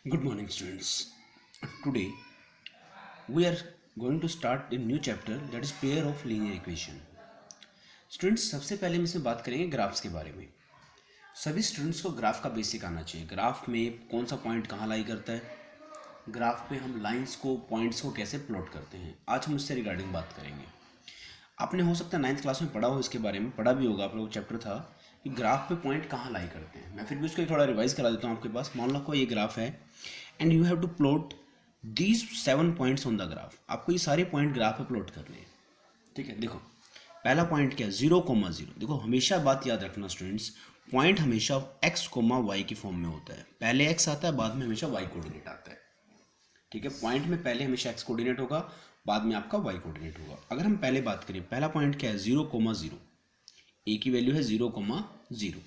Good morning, students. Today we are going to start a new chapter that is pair of linear equation. Students सबसे पहले हम इसमें बात करेंगे graphs के बारे में. सभी स्टूडेंट्स को ग्राफ का बेसिक आना चाहिए. ग्राफ में कौन सा पॉइंट कहाँ लाई करता है, ग्राफ पे हम लाइंस को पॉइंट्स को कैसे प्लॉट करते हैं, आज हम उससे रिगार्डिंग बात करेंगे. आपने हो सकता है 9th क्लास में पढ़ा हो, इसके बारे में पढ़ा भी होगा. आप लोग चैप्टर था कि ग्राफ पे पॉइंट कहाँ लाई करते हैं. मैं फिर भी उसको थोड़ा रिवाइज करा देता हूँ आपके पास. मान लो आपको ये ग्राफ है and you have to plot these 7 points on the graph. आपको ये सारे पॉइंट ग्राफ पे प्लॉट करने हैं. ठीक है, देखो पहला पॉइंट क्या है, 0,0. देखो हमेशा बात याद रखना स्टूडेंट्स, पॉइंट हमेशा x, y की फॉर्म में होता है. पहले x आता है, बाद में हमेशा y कोऑर्डिनेट आता है. ठीक है, पॉइंट में पहले हमेशा x कोऑर्डिनेट होगा, बाद में आपका y कोऑर्डिनेट होगा. अगर हम पहले बात करें, पहला पॉइंट क्या है 0,0. a की वैल्यू है 0,0.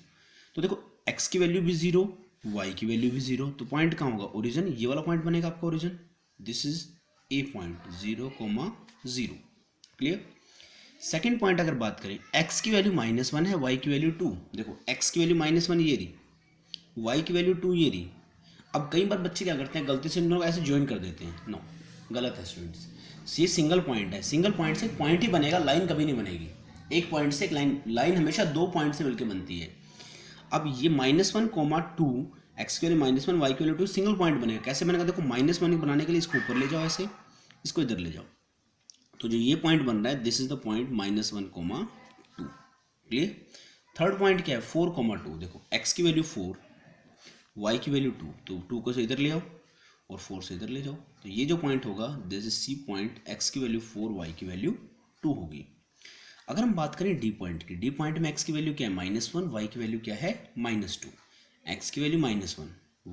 तो देखो x की वैल्यू भी 0, y की वैल्यू भी 0. तो पॉइंट कहाँ होगा, ओरिजिन. ये वाला पॉइंट बनेगा आपका origin. This is a point 0,0. Clear. Second point अगर बात करें, x की वैल्यू -1 है, y की वैल्यू 2. देखो x की वैल्यू -1 ये रही, y की वैल्यू 2 ये रही. अब कई बार बच्चे क्या करते हैं, गलती से इन लोग ऐसे ज्वाइन कर देते हैं. नो, गलत है स्टूडेंट्स. ये सिंगल पॉइंट है, सिंगल पॉइंट से पॉइंट ही बनेगा, लाइन कभी नहीं बनेगी. एक पॉइंट से एक लाइन हमेशा 2 पॉइंट से मिलकर बनती है. अब ये -1,2, x की वैल्यू -1, y की वैल्यू 2 सिंगल पॉइंट बनेगा. कैसे बनेगा, देखो -1 बनाने के लिए इसको ऊपर ले जाओ, ऐसे इसको इधर ले जाओ. तो जो ये पॉइंट बन रहा है, this is the point -1,2. Clear. Third point क्या है 4,2. देखो x की वैल्यू 4, y की वैल्यू 2, तो 2 को से इधर ले आओ और 4 से इधर ले जाओ. तो ये जो पॉइंट होगा, this is C point. x की वैल्यू 4, y की वैल्यू 2 होगी. अगर हम बात करें डी पॉइंट की, डी पॉइंट में x की वैल्यू क्या है -1, y की वैल्यू क्या है -2. x की वैल्यू -1,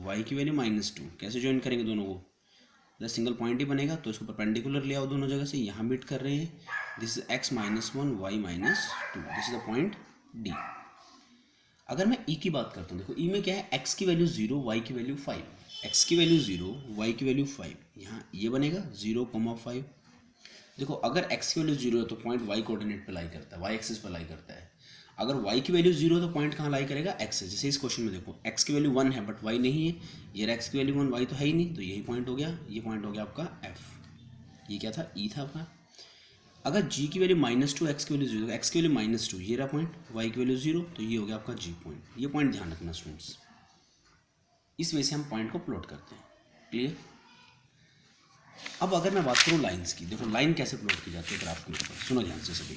y की वैल्यू -2. कैसे ज्वाइन करेंगे दोनों को, जब सिंगल पॉइंट ही बनेगा तो इसको परपेंडिकुलर ले आओ दोनों जगह से. यहाँ मीट कर रहे हैं, this is x -1, y -2. This is the point D. अगर मैं ई की बात करता हूँ, देखो ई में क्या है, x की वैल्यू 0, y की वैल्यू 5. x की वैल्यू 0, y की वैल्यू 5. यहाँ ये बनेगा 0,5. देखो अगर x की वैल्यू 0 है तो पॉइंट y कोऑर्डिनेट पे लाई करता है, y एक्सिस पे लाई करता है. अगर y की वैल्यू 0 है तो पॉइंट कहाँ लाई करेगा, x है. जैसे इस क्वेश्चन में देखो x की वैल्यू 1 है बट y नहीं है. ये x की वैल्यू 1, y तो है ही नहीं, तो यही पॉइंट हो गया. ये पॉइंट हो गया आपका f. ये क्या था, e था आपका. अगर g की वैल्यू -2, x की वैल्यू 0, x की वैल्यू -2, ये रहा पॉइंट, y की वैल्यू 0, तो ये हो गया आपका g पॉइंट. ये पॉइंट ध्यान रखना स्टूडेंट्स. इस वजह से हम पॉइंट को प्लॉट करते हैं. क्लियर. अब अगर मैं बात करूँ लाइंस की, देखो लाइन कैसे प्लॉट की जाती है ग्राफ के ऊपर, सुनो ध्यान से सभी.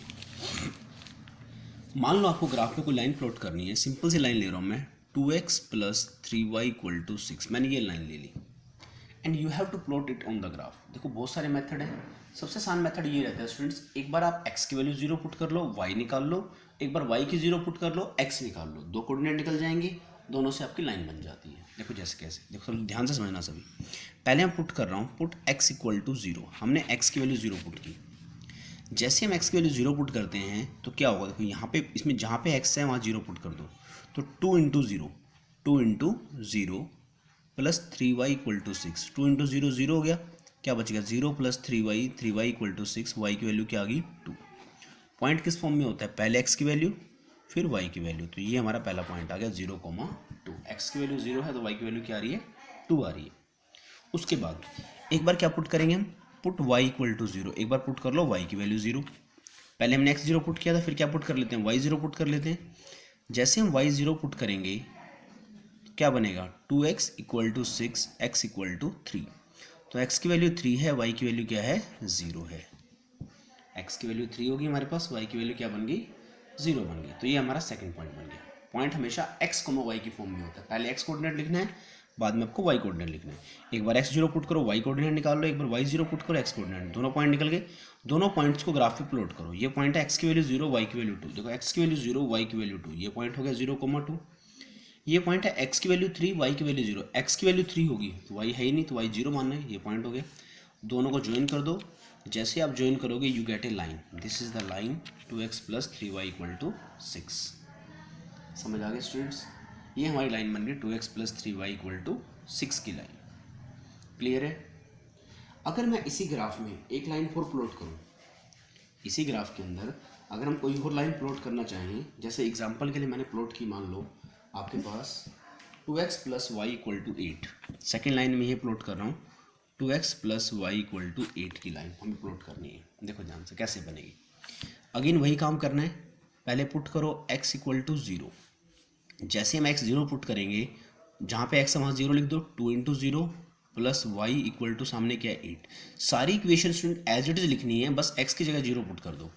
मान लो आपको ग्राफ पे कोई लाइन प्लॉट करनी है. सिंपल सी लाइन ले रहा हूँ मैं, 2x + 3y = 6. मैंने ये लाइन ले ली and you have to plot it on the graph. देखो बहुत सारे मेथड हैं. सबसे आसान मेथड ये रहता है स्टूडेंट्स, एक बार आप x की वैल्यू 0 पुट कर लो, y निकाल लो. एक बार y की 0 पुट कर लो, x निकाल लो. 2 कोऑर्डिनेट निकल जाएंगे, दोनों से आपकी लाइन बन जाती है. देखो जैसे कैसे, देखो ध्यान से समझना सभी. पहले हम पुट कर रहा हूँ, पुट x = 0. हमने x की वैल्यू 0 पुट की. जैसे हम x की वैल्यू 0 पुट करते हैं तो क्या होगा, देखो यहाँ पे इसमें जहाँ पे x है वहाँ 0 पुट कर दो. तो 2 × 0, 2 × 0 + 3y = 6. 2 × 0 0 हो गया, क्या बचेगा 0 + 3y, 3y = 6. y की वैल्यू क्या आ गई 2. पॉइंट किस फॉर्म में होता है, पहले x की वैल्यू फिर y की वैल्यू. तो ये हमारा पहला पॉइंट आ गया 0,2. x की वैल्यू 0 है तो y की वैल्यू क्या आ रही है 2 आ रही है. उसके बाद एक बार क्या पुट करेंगे हम, पुट y = 0. एक बार पुट कर लो y की वैल्यू 0. पहले हमने x 0 पुट किया था, फिर क्या पुट कर लेते हैं, y 0 पुट कर लेते हैं. जैसे हम y 0 पुट करेंगे तो क्या बनेगा, 2x = 6, x = 3. तो x की वैल्यू 3 है, y की वैल्यू क्या है 0 है. x की वैल्यू 3 होगी हमारे पास, y की वैल्यू क्या बन गई 0 बन गई. तो ये हमारा सेकंड पॉइंट बन गया. पॉइंट हमेशा x, y की फॉर्म में होता है. पहले x कोऑर्डिनेट लिखना है, बाद में आपको y कोऑर्डिनेट लिखना है. एक बार x 0 पुट करो, y कोऑर्डिनेट निकाल लो. एक बार y 0 पुट करो, x कोऑर्डिनेट. दोनों पॉइंट निकल गए. दोनों पॉइंट्स को ग्राफ पे प्लॉट करो. ये पॉइंट है x की वैल्यू 0, y की वैल्यू 2. देखो x की वैल्यू 0, y की वैल्यू 2. ये पॉइंट हो गया 0,2. ये पॉइंट है x की वैल्यू 3, y की वैल्यू 0. x की वैल्यू 3 होगी तो y है ही नहीं, तो y 0 मानना है. ये पॉइंट हो गया. दोनों को ज्वाइन कर दो. जैसे आप ज्वाइन करोगे you get a line. This is the line 2x + 3y = 6. समझ आ गए स्टूडेंट्स. ये हमारी लाइन बन गई 2x + 3y = 6 की लाइन. क्लियर है. अगर मैं इसी ग्राफ में एक लाइन और प्लॉट करूँ, इसी ग्राफ के अंदर अगर हम कोई और लाइन प्लॉट करना चाहें, जैसे एग्जांपल के लिए मैंने प्लॉट की, मान लो आपके पास 2x plus Y equal to 8, second line में ये प्लॉट कर रहा हूँ 2x plus Y equal to 8 की लाइन हमें प्लॉट करनी है। देखो ध्यान से कैसे बनेगी। अगेन वही काम करना है, पहले पुट करो x इक्वल टू 0। जैसे हम x 0 पुट करेंगे, जहाँ पे x है वहाँ 0 लिख दो, 2 into 0 plus Y equal to सामने क्या है 8। सारी equation student as it is लिखनी है, बस x की जगह 0 पुट कर दो।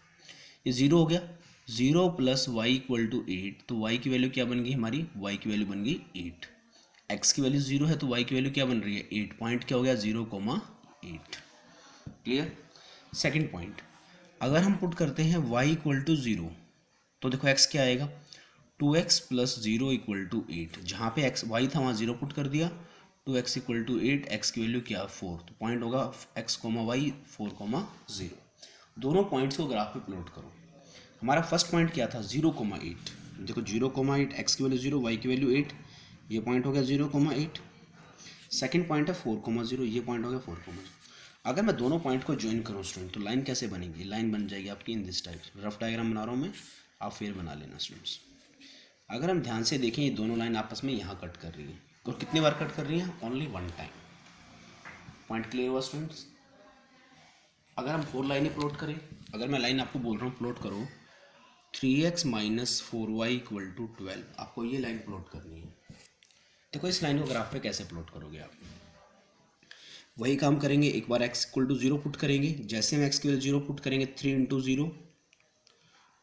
ये 0 हो गया, 0 प्लस वाई इक्वल टू 8, तो y की वैल्यू क्या बन गई हमारी, y की वैल्यू बन गई 8। x की वैल्यू 0 है तो y की वैल्यू क्या बन रही है 8, पॉइंट क्या हो गया 0,8। क्लियर। सेकंड पॉइंट, अगर हम पुट करते हैं y इक्वल टू 0, तो देखो x क्या आएगा 2x प्लस 0 इक्वल टू 8। जहाँ पे x y था वहाँ 0 पुट कर दिया, 2x इक्वल टू 8, x की वैल्यू क्या 4, तो पॉइंट होगा x, y 4,0। दोनों पॉइंट्स को ग्राफ पे प्लॉट करो। हमारा फर्स्ट पॉइंट क्या था 0,8। देखो 0,8, x की वैल्यू 0, y की वैल्यू 8, ये पॉइंट हो गया 0,8। सेकेंड पॉइंट है 4,0, ये पॉइंट हो गया 4,0। अगर मैं दोनों पॉइंट को ज्वाइन करूँ स्टूडेंट, तो लाइन कैसे बनेगी, लाइन बन जाएगी आपकी in this type. Rough diagram बना रहा हूँ मैं, आप फिर बना लेना स्टूडेंट्स। अगर हम ध्यान से देखें, ये दोनों लाइन आपस में यहाँ कट कर रही है, और कितनी बार कट कर रही है, only one time. Point clear हुआ स्टूडेंट्स। अगर हम 4 लाइनें प्लॉट करें, अगर मैं लाइन आपको बोल रहा हूँ प्लॉट करो 3x minus 4y equal to 12, आपको ये लाइन प्लॉट करनी है। देखो इस लाइन को ग्राफ पे कैसे प्लॉट करोगे आप, वही काम करेंगे। एक बार x इक्वल टू 0 पुट करेंगे, जैसे हम x की वैल्यू 0 पुट करेंगे 3 into 0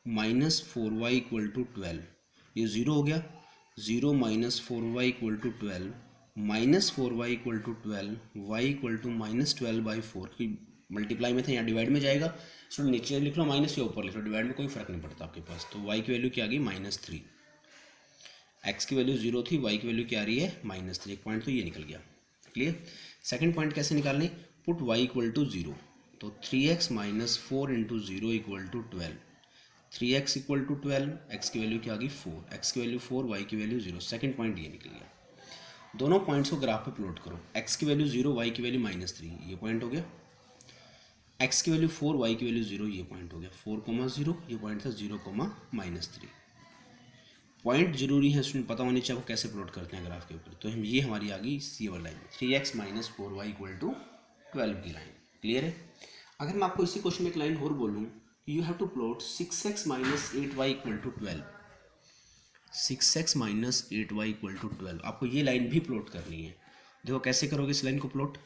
minus 4y equal to 12, ये 0 हो गया, 0 minus 4y equal to 12, minus 4y equal to 12, y equal to minus 12/4 की मल्टीप्लाई में था, यहाँ डिवाइड में जाएगा, सो नीचे लिख लो माइनस या ऊपर लिख लो, डिवाइड में कोई फर्क नहीं पड़ता आपके पास। तो y की वैल्यू क्या आ गई -3, x की वैल्यू 0 थी, y की वैल्यू क्या आ रही है -3, एक पॉइंट तो ये निकल गया। क्लियर। सेकंड पॉइंट कैसे निकालने, पुट y इक्वल टू 0, तो 3x minus 4 into 0 equal to 12, 3x equal to 12, x की वैल्यू क्या आ गई 4, x की वैल्यू 4, y की वैल्यू 0, सेकंड पॉइंट ये निकल गया। दोनों पॉइंट्स को ग्राफ पे प्लॉट करो, x की वैल्यू 0, y की वैल्यू -3, ये पॉइंट हो गया, x की वैल्यू 4, y की वैल्यू 0, ये पॉइंट हो गया, 4,0, ये पॉइंट था 0,-3। पॉइंट जरूरी है स्टूडेंट, पता होनी चाहिए आपको कैसे प्लॉट करते हैं ग्राफ के ऊपर। तो हम ये हमारी आ गई सी वाली line 3x minus 4y equal to 12 की लाइन। क्लियर है। अगर मैं आपको इसी क्वेश्चन में एक लाइन और बोलूँ, you have to plot 6x minus 8y equal to 12, 6x minus 8y equal to 12, आपको ये लाइन भी प्लॉट करनी है। देखो कैसे करोगे इस लाइन को plot,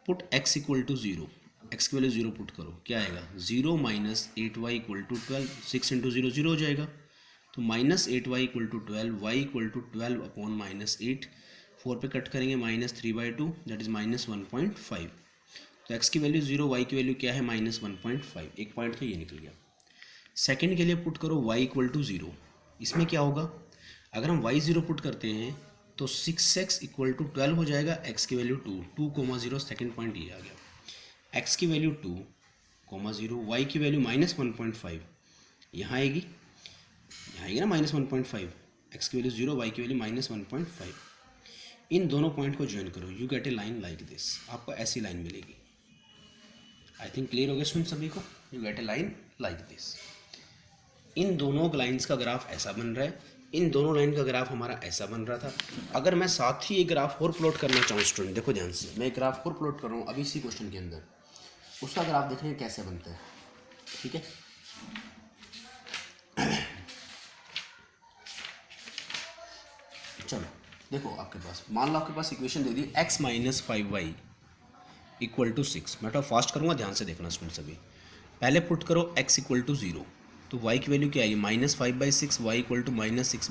put x equal to 0, x की वैल्यू 0 पुट करो, क्या आएगा 0 minus 8y equal to 12, 6 into 0 0 हो जाएगा, तो -8y equal to 12, y equal to 12 upon -8, 4 पे कट करेंगे -3/2, दैट इज -1.5। तो x की वैल्यू 0, y की वैल्यू क्या है -1.5, एक पॉइंट तो ये निकल गया। सेकंड के लिए पुट करो y इक्वल टू 0, इसमें क्या होगा, अगर हम y 0 पुट करते हैं तो 6x इक्वल टू 12 हो जाएगा, x की वैल्यू 2,0, सेकेंड पॉइंट ये आ गया, x की वैल्यू 2,0, y की वैल्यू -1.5 यहाँ आएगी, आएगी ना -1.5, x की वैल्यू 0, y की वैल्यू -1.5। इन दोनों पॉइंट को ज्वाइन करो, you get a line like this, आपको ऐसी लाइन मिलेगी। आई थिंक क्लियर हो गया स्टूडेंट सभी को, you get a line like this. इन दोनों लाइंस का ग्राफ ऐसा बन रहा है, इन दोनों लाइन का ग्राफ हमारा ऐसा बन रहा था। अगर मैं साथ ही एक ग्राफ और प्लॉट करना चाहूँ स्टूडेंट, देखो ध्यान से, मैं एक ग्राफ और प्लॉट कर रहा हूँ अभी इसी क्वेश्चन के अंदर, उसका ग्राफ देखेंगे कैसे बनता है। ठीक है, चलो देखो आपके पास, मान लो आपके पास इक्वेशन दे दी x minus 5y equal to 6। मैं थोड़ा फास्ट करूँगा, ध्यान से देखना स्टूडेंट सभी। पहले पुट करो x इक्वल टू 0, तो y की वैल्यू क्या आएगी -5/6, y इक्वल टू -6